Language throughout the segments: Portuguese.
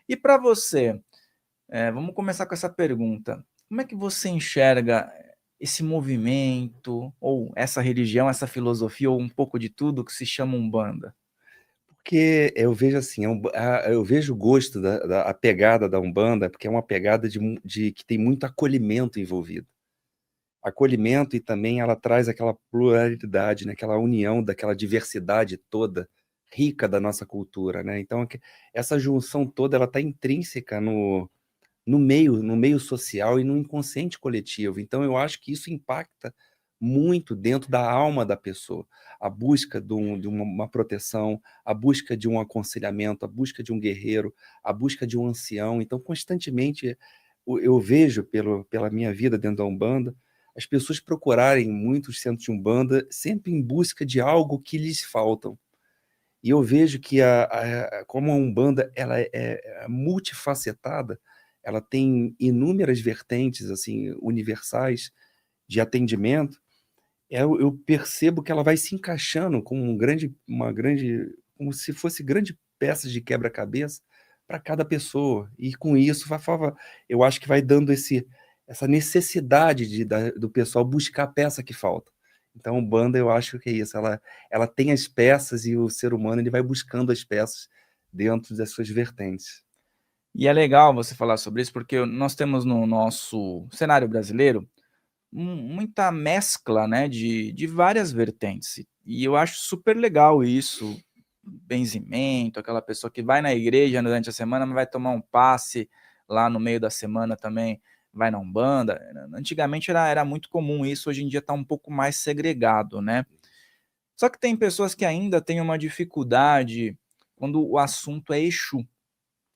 E para você, vamos começar com essa pergunta. Como é que você enxerga esse movimento, ou essa religião, essa filosofia, ou um pouco de tudo que se chama Umbanda? Porque eu vejo assim, eu vejo o gosto a pegada da Umbanda, porque é uma pegada que tem muito acolhimento envolvido. Acolhimento e também ela traz aquela pluralidade, né? Aquela união daquela diversidade toda rica da nossa cultura, né? Então, essa junção toda ela está intrínseca no meio social e no inconsciente coletivo. Então, eu acho que isso impacta muito dentro da alma da pessoa. A busca de uma proteção, a busca de um aconselhamento, a busca de um guerreiro, a busca de um ancião. Então, constantemente, eu vejo pela minha vida dentro da Umbanda, as pessoas procurarem muitos centros de Umbanda sempre em busca de algo que lhes faltam. E eu vejo que como a Umbanda ela é multifacetada, ela tem inúmeras vertentes assim universais de atendimento. Eu percebo que ela vai se encaixando como como se fosse grande peças de quebra-cabeça para cada pessoa. E com isso eu acho que vai dando essa necessidade do pessoal buscar a peça que falta. Então, a Umbanda, eu acho que é isso. Ela tem as peças e o ser humano ele vai buscando as peças dentro das suas vertentes. E é legal você falar sobre isso, porque nós temos no nosso cenário brasileiro muita mescla, né, de várias vertentes. E eu acho super legal isso, benzimento, aquela pessoa que vai na igreja durante a semana, mas vai tomar um passe lá no meio da semana também, vai na Umbanda. Antigamente era muito comum isso, hoje em dia está um pouco mais segregado, né? Só que tem pessoas que ainda têm uma dificuldade quando o assunto é Exu.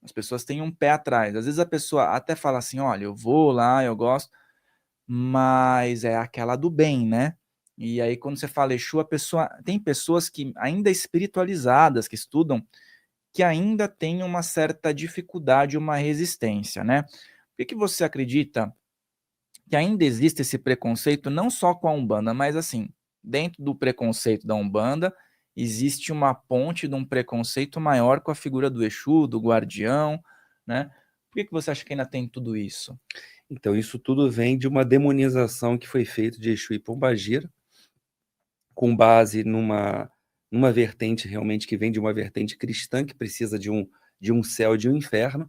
As pessoas têm um pé atrás. Às vezes a pessoa até fala assim: olha, eu vou lá, eu gosto, mas é aquela do bem, né? E aí, quando você fala Exu, a pessoa. Tem pessoas que ainda espiritualizadas, que estudam, que ainda têm uma certa dificuldade, uma resistência, né? Por que você acredita que ainda existe esse preconceito, não só com a Umbanda, mas assim, dentro do preconceito da Umbanda, existe uma ponte de um preconceito maior com a figura do Exu, do guardião, né? Por que você acha que ainda tem tudo isso? Então, isso tudo vem de uma demonização que foi feita de Exu e Pombagira, com base numa vertente realmente que vem de uma vertente cristã, que precisa de um céu e de um inferno.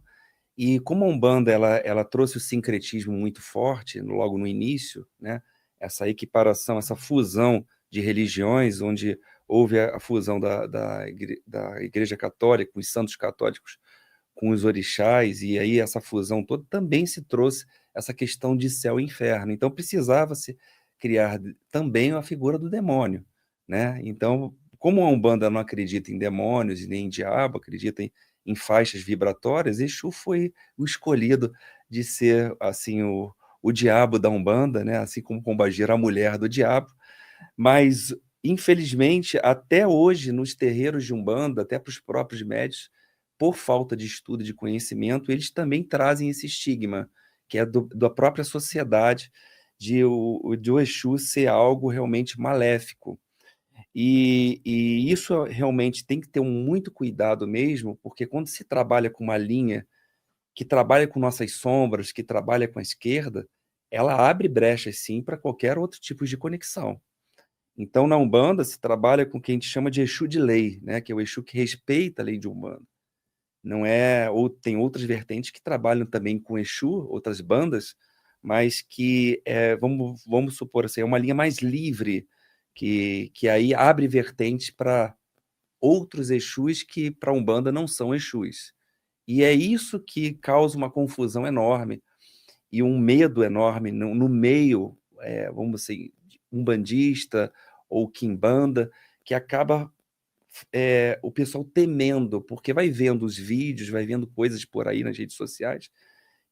E como a Umbanda ela trouxe o sincretismo muito forte logo no início, né? Essa equiparação, essa fusão de religiões, onde houve a fusão da Igreja Católica, com os santos católicos, com os orixás, e aí essa fusão toda também se trouxe essa questão de céu e inferno. Então precisava-se criar também a figura do demônio, né? Então, como a Umbanda não acredita em demônios e nem em diabo, acredita em faixas vibratórias, Exu foi o escolhido de ser assim o diabo da Umbanda, né? Assim como Pombagira, a mulher do diabo. Mas, infelizmente, até hoje, nos terreiros de Umbanda, até para os próprios médios, por falta de estudo e de conhecimento, eles também trazem esse estigma, que é da própria sociedade, de o Exu ser algo realmente maléfico. E isso realmente tem que ter muito cuidado mesmo, porque quando se trabalha com uma linha que trabalha com nossas sombras, que trabalha com a esquerda, ela abre brechas, sim, para qualquer outro tipo de conexão. Então, na Umbanda, se trabalha com o que a gente chama de Exu de lei, né? Que é o Exu que respeita a lei de Umbanda. Não é, ou tem outras vertentes que trabalham também com Exu, outras bandas, mas que, vamos supor assim, é uma linha mais livre, que aí abre vertentes para outros Exus que para a Umbanda não são Exus. E é isso que causa uma confusão enorme e um medo enorme no meio, vamos assim, umbandista ou quimbanda, que acaba o pessoal temendo, porque vai vendo os vídeos, vai vendo coisas por aí nas redes sociais,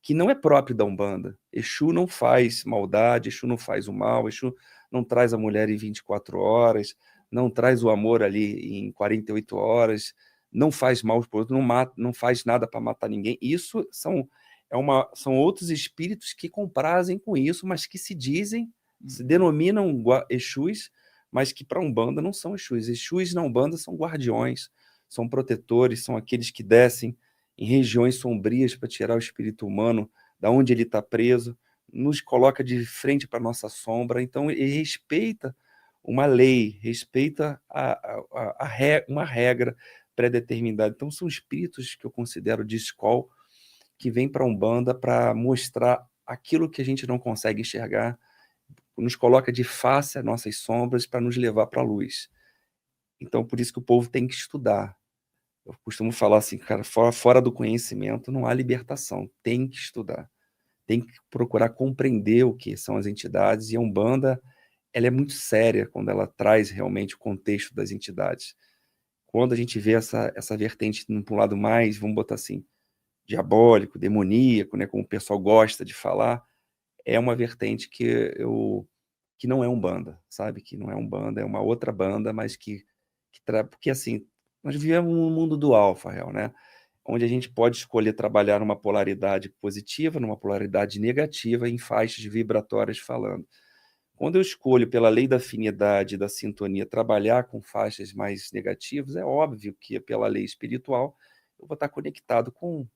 que não é próprio da Umbanda. Exu não faz maldade, Exu não faz o mal, Exu não traz a mulher em 24 horas, não traz o amor ali em 48 horas, não faz mal para o outro, não mata, não faz nada para matar ninguém. Isso são outros espíritos que comprazem com isso, mas que se denominam Exus, mas que para a Umbanda não são Exus. Exus na Umbanda são guardiões, são protetores, são aqueles que descem em regiões sombrias para tirar o espírito humano da onde ele está preso, nos coloca de frente para a nossa sombra. Então, ele respeita uma lei, respeita uma regra pré-determinada. Então, são espíritos que eu considero de escola que vêm para a Umbanda para mostrar aquilo que a gente não consegue enxergar, nos coloca de face às nossas sombras para nos levar para a luz. Então, por isso que o povo tem que estudar. Eu costumo falar assim, cara, fora do conhecimento não há libertação, tem que estudar, tem que procurar compreender o que são as entidades, e a Umbanda, ela é muito séria quando ela traz realmente o contexto das entidades. Quando a gente vê essa vertente para um lado mais, vamos botar assim, diabólico, demoníaco, né, como o pessoal gosta de falar, é uma vertente que não é Umbanda, sabe? Que não é Umbanda, é uma outra banda, mas porque assim, nós vivemos num mundo dual, Farrell, né? Onde a gente pode escolher trabalhar numa polaridade positiva, numa polaridade negativa, em faixas vibratórias falando. Quando eu escolho, pela lei da afinidade e da sintonia, trabalhar com faixas mais negativas, é óbvio que, pela lei espiritual, eu vou estar conectado com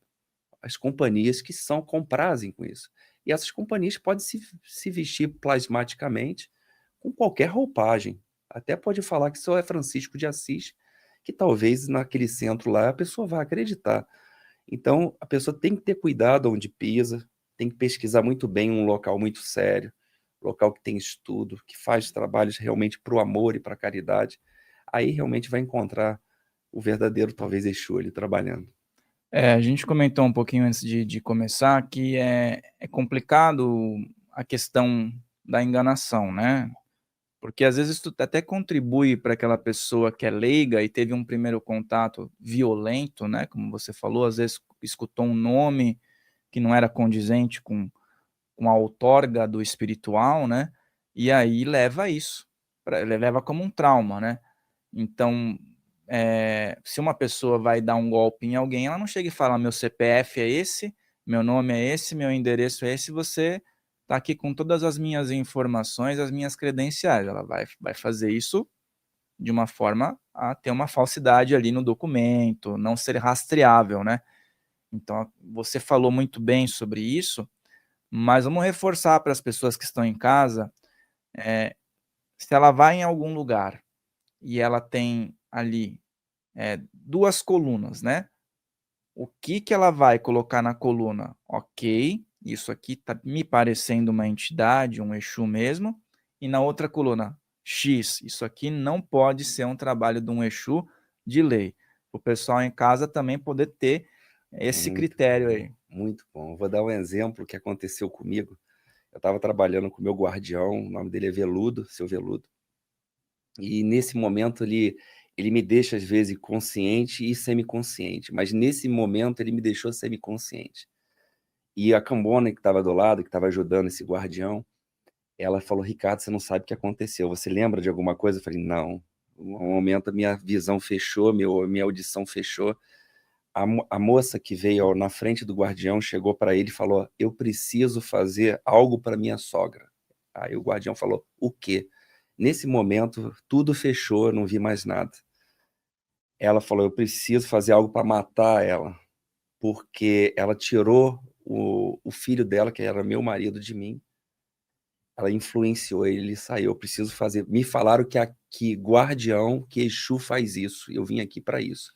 as companhias que comprazem com isso. E essas companhias podem se vestir plasmaticamente com qualquer roupagem. Até pode falar que só é Francisco de Assis, que talvez naquele centro lá a pessoa vá acreditar. Então, a pessoa tem que ter cuidado onde pisa, tem que pesquisar muito bem um local muito sério, local que tem estudo, que faz trabalhos realmente para o amor e para a caridade. Aí realmente vai encontrar o verdadeiro, talvez, Exu ali trabalhando. A gente comentou um pouquinho antes de começar que é complicado a questão da enganação, né? Porque às vezes tu até contribui para aquela pessoa que é leiga e teve um primeiro contato violento, né? Como você falou, às vezes escutou um nome que não era condizente com a outorga do espiritual, né? E aí leva a isso, leva como um trauma, né? Então, se uma pessoa vai dar um golpe em alguém, ela não chega e fala: meu CPF é esse, meu nome é esse, meu endereço é esse, você está aqui com todas as minhas informações, as minhas credenciais. Ela vai fazer isso de uma forma a ter uma falsidade ali no documento, não ser rastreável, né? Então, você falou muito bem sobre isso, mas vamos reforçar para as pessoas que estão em casa, se ela vai em algum lugar e ela tem ali duas colunas, né? O que que ela vai colocar na coluna? Ok, isso aqui tá me parecendo uma entidade, um Exu mesmo. E na outra coluna, X, isso aqui não pode ser um trabalho de um Exu de lei. O pessoal em casa também poder ter esse Muito critério bom, aí. muito bom. Vou dar um exemplo que aconteceu comigo. Eu estava trabalhando com o meu guardião, o nome dele é Veludo, seu Veludo. E nesse momento ele me deixa, às vezes, consciente e semiconsciente. Mas nesse momento ele me deixou semiconsciente. E a Cambona, que estava do lado, que estava ajudando esse guardião, ela falou: Ricardo, você não sabe o que aconteceu. Você lembra de alguma coisa? Eu falei: não. No momento a minha visão fechou, minha audição fechou. A moça que veio na frente do guardião chegou para ele e falou: eu preciso fazer algo para minha sogra. Aí o guardião falou: o quê? Nesse momento, tudo fechou, eu não vi mais nada. Ela falou: eu preciso fazer algo para matar ela, porque ela tirou o filho dela, que era meu marido, de mim. Ela influenciou ele saiu. Eu preciso fazer. Me falaram que guardião, que Exu faz isso. Eu vim aqui para isso.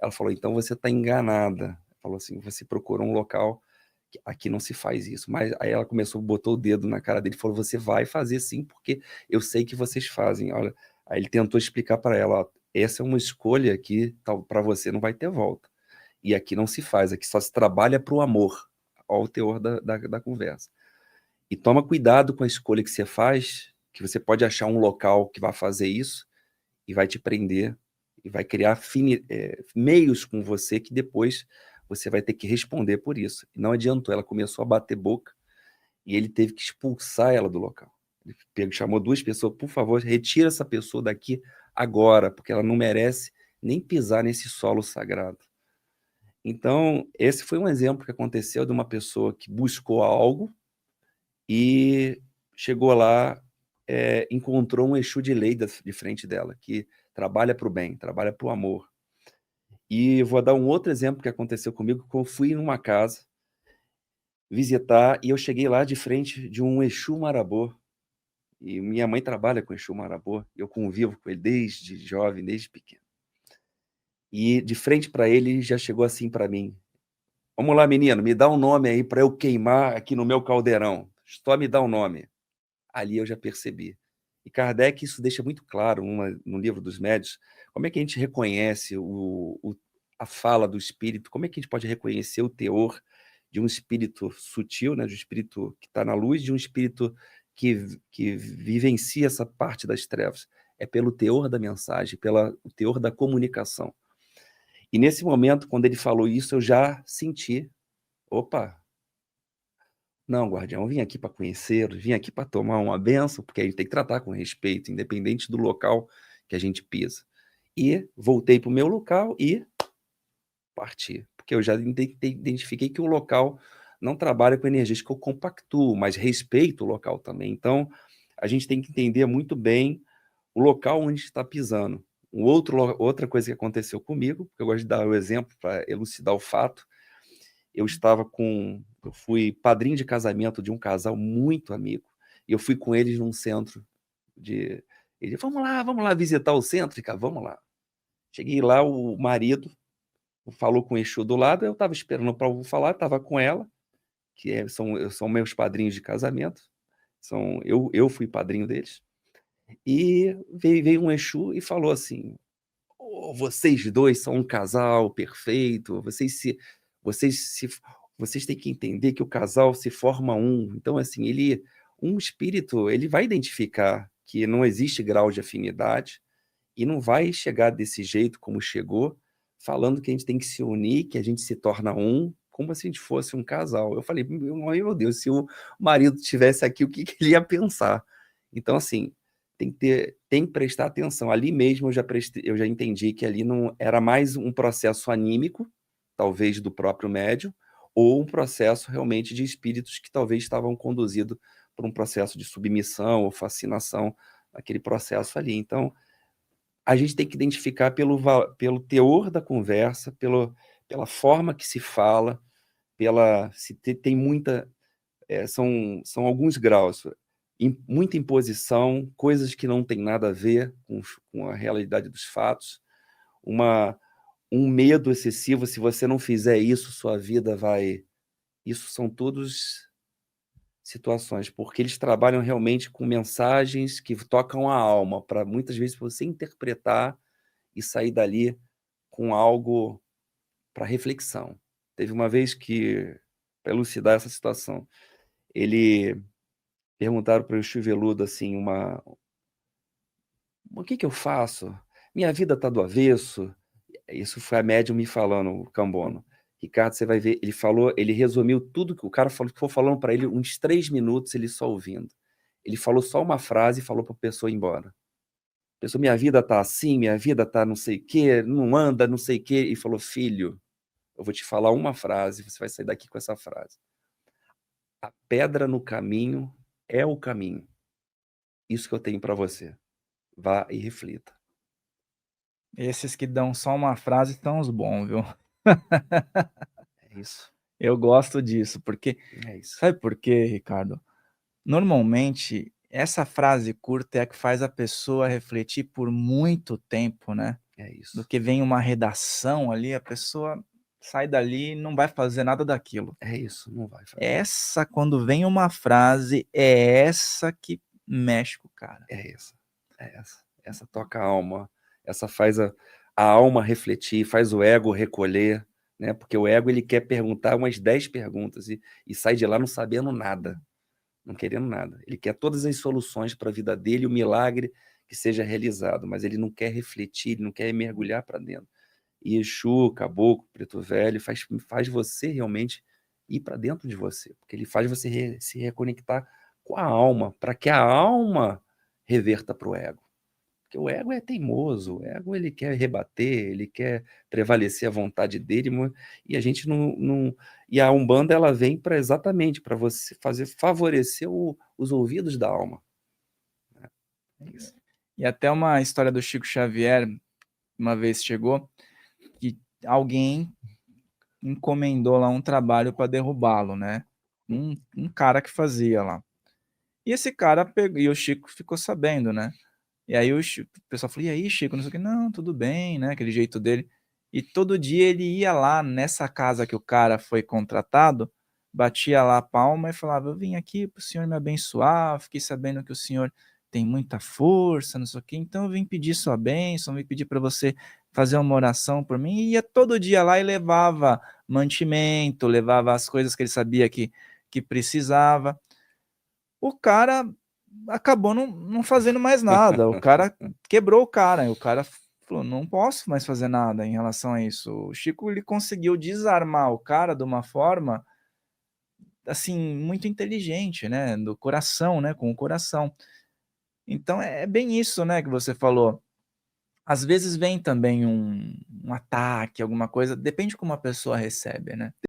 Ela falou: então você está enganada. Falou assim: você procurou um local que aqui não se faz isso. Mas aí ela começou, botou o dedo na cara dele e falou: você vai fazer sim, porque eu sei que vocês fazem. Olha, aí ele tentou explicar para ela: ó, essa é uma escolha que para você não vai ter volta. E aqui não se faz, aqui só se trabalha para o amor. Olha o teor da conversa. E toma cuidado com a escolha que você faz, que você pode achar um local que vai fazer isso e vai te prender e vai criar meios com você que depois você vai ter que responder por isso. E não adiantou, ela começou a bater boca e ele teve que expulsar ela do local. Ele chamou duas pessoas: por favor, retira essa pessoa daqui agora, porque ela não merece nem pisar nesse solo sagrado. Então, esse foi um exemplo que aconteceu de uma pessoa que buscou algo e chegou lá, encontrou um Exu de lei de frente dela, que trabalha para o bem, trabalha para o amor. E vou dar um outro exemplo que aconteceu comigo, que eu fui numa casa visitar e eu cheguei lá de frente de um Exu Marabô. E minha mãe trabalha com Exu Marabô, eu convivo com ele desde jovem, desde pequeno. E de frente para ele já chegou assim para mim: "Vamos lá, menino, me dá um nome aí para eu queimar aqui no meu caldeirão. Só me dá um nome". Ali eu já percebi. E Kardec isso deixa muito claro no Livro dos Médiuns, como é que a gente reconhece a fala do espírito, como é que a gente pode reconhecer o teor de um espírito sutil, né, de um espírito que está na luz, de um espírito que vivencia essa parte das trevas. É pelo teor da mensagem, pelo teor da comunicação. E nesse momento, quando ele falou isso, eu já senti, opa, não, guardião, eu vim aqui para conhecê-los, vim aqui para tomar uma bênção, porque a gente tem que tratar com respeito, independente do local que a gente pisa. E voltei para o meu local e parti, porque eu já identifiquei que o local não trabalha com energias que eu compactuo, mas respeito o local também. Então, a gente tem que entender muito bem o local onde está pisando. Outra coisa que aconteceu comigo, porque eu gosto de dar o exemplo para elucidar o fato, eu fui padrinho de casamento de um casal muito amigo, e eu fui com eles num centro ele: vamos lá visitar o centro", cara, vamos lá. Cheguei lá, o marido falou com o Exu do lado, eu estava esperando para falar, estava com ela, são meus padrinhos de casamento, eu fui padrinho deles, e veio um Exu e falou assim: "Oh, vocês dois são um casal perfeito, vocês se vocês têm que entender que o casal se forma um". Então, assim, um espírito, ele vai identificar que não existe grau de afinidade e não vai chegar desse jeito como chegou, falando que a gente tem que se unir, que a gente se torna um, como se a gente fosse um casal. Eu falei: Meu Deus, se o marido estivesse aqui, o que que ele ia pensar?". Então, assim, tem que prestar atenção. Ali mesmo eu já entendi que ali não era mais um processo anímico, talvez do próprio médium, ou um processo realmente de espíritos que talvez estavam conduzidos por um processo de submissão ou fascinação, aquele processo ali. Então, a gente tem que identificar pelo teor da conversa, pela forma que se fala, se tem muita, são alguns graus, muita imposição, coisas que não têm nada a ver com a realidade dos fatos, um medo excessivo: se você não fizer isso, sua vida vai... Isso são todos situações, porque eles trabalham realmente com mensagens que tocam a alma, para muitas vezes você interpretar e sair dali com algo para reflexão. Teve uma vez que, para elucidar essa situação, ele perguntaram para o Exu Veludo assim, o que eu faço? Minha vida está do avesso. Isso foi a médium me falando, o Cambono. Ricardo, você vai ver, ele resumiu tudo que o cara falou, ficou falando para ele uns 3 minutos, ele só ouvindo. Ele falou só uma frase e falou para a pessoa ir embora. A pessoa: minha vida está assim, minha vida está não sei o quê, não anda, não sei o quê. E falou: filho, eu vou te falar uma frase, você vai sair daqui com essa frase: a pedra no caminho é o caminho. Isso que eu tenho para você. Vá e reflita. Esses que dão só uma frase são os bons, viu. É isso, Eu gosto disso, porque é isso, sabe por quê, Ricardo? Normalmente, essa frase curta é a que faz a pessoa refletir por muito tempo, né, é do isso, que vem uma redação ali, a pessoa sai dali e não vai fazer nada daquilo. é isso, não vai fazer. Essa, quando vem uma frase, é essa que mexe com o cara. É essa, é essa. Essa toca a alma, essa faz a alma refletir, faz o ego recolher, né, porque o ego ele quer perguntar umas 10 perguntas e sai de lá não sabendo nada, não querendo nada. Ele quer todas as soluções para a vida dele, o milagre que seja realizado, mas ele não quer refletir, ele não quer mergulhar para dentro. E Exu, Caboclo, Preto Velho, faz você realmente ir para dentro de você, porque ele faz você se reconectar com a alma, para que a alma reverta para o ego. Porque o ego é teimoso, o ego ele quer rebater, ele quer prevalecer a vontade dele, e a gente não e a Umbanda ela vem para exatamente para você favorecer os ouvidos da alma. É isso. E até uma história do Chico Xavier, uma vez chegou, que alguém encomendou lá um trabalho para derrubá-lo, né, um cara que fazia lá. E esse cara pegou e o Chico ficou sabendo, né. E aí o pessoal falou: "E aí Chico, não sei o quê", "Não, tudo bem", né, aquele jeito dele. E todo dia ele ia lá nessa casa que o cara foi contratado, batia lá a palma e falava: "Eu vim aqui para o senhor me abençoar, fiquei sabendo que o senhor tem muita força, não sei o quê, então eu vim pedir sua bênção, vim pedir para você fazer uma oração por mim", e ia todo dia lá e levava mantimento, levava as coisas que ele sabia que precisava. O cara acabou não fazendo mais nada, o cara quebrou o cara, o cara falou: "Não posso mais fazer nada em relação a isso". O Chico, ele conseguiu desarmar o cara de uma forma, assim, muito inteligente, né, do coração, né, com o coração. Então é bem isso, né, que você falou. Às vezes vem também um ataque, alguma coisa, depende como a pessoa recebe, né.